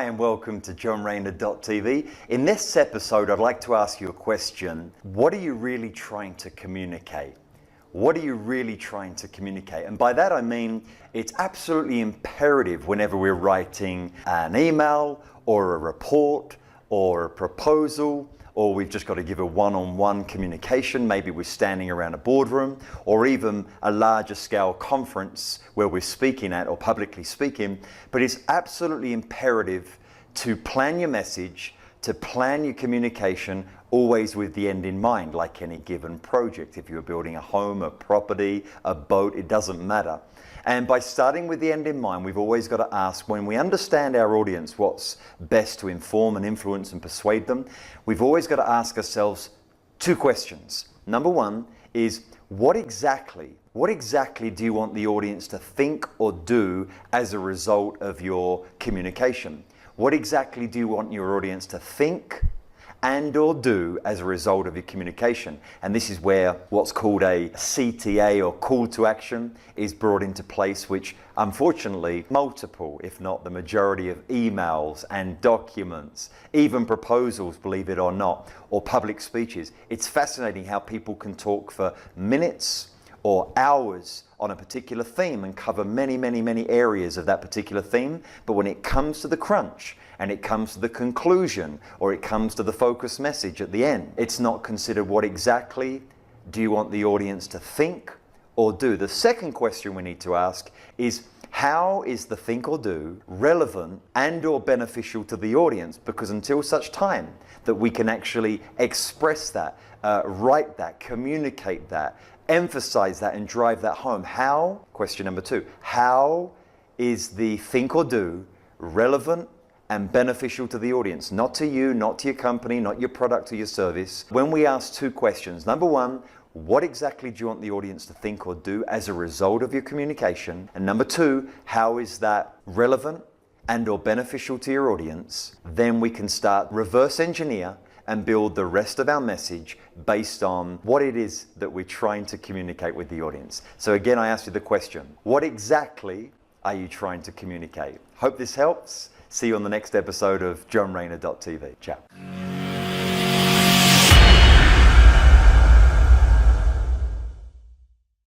and welcome to JohnRayner.tv. In this episode, I'd like to ask you a question. What are you really trying to communicate? What are you really trying to communicate? And by that I mean, it's absolutely imperative whenever we're writing an email or a report or a proposal, or we've just got to give a one-on-one communication, maybe we're standing around a boardroom, or even a larger scale conference where we're speaking at or publicly speaking. But it's absolutely imperative to plan your message, to plan your communication, always with the end in mind, like any given project. If you're building a home, a property, a boat, it doesn't matter. And by starting with the end in mind, we've always got to ask, when we understand our audience, what's best to inform and influence and persuade them, we've always got to ask ourselves two questions. Number one is, what exactly do you want the audience to think or do as a result of your communication? What exactly do you want your audience to think and or do as a result of your communication? And this is where what's called a CTA, or call to action, is brought into place, which unfortunately multiple, if not the majority of emails and documents, even proposals, believe it or not, or public speeches. It's fascinating how people can talk for minutes or hours on a particular theme and cover many areas of that particular theme. But when it comes to the crunch, and it comes to the conclusion, or it comes to the focus message at the end, it's not considered what exactly do you want the audience to think or do. The second question we need to ask is, how is the think or do relevant and or beneficial to the audience? Because until such time that we can actually express that, write that, communicate that, emphasize that, and drive that home, how, question number two, how is the think or do relevant and beneficial to the audience? Not to you, not to your company, not your product or your service. When we ask two questions, number one, what exactly do you want the audience to think or do as a result of your communication? And number two, how is that relevant and or beneficial to your audience? Then we can start reverse engineer and build the rest of our message based on what it is that we're trying to communicate with the audience. So again, I ask you the question, what exactly are you trying to communicate? Hope this helps. See you on the next episode of JohnRayner.tv. Ciao.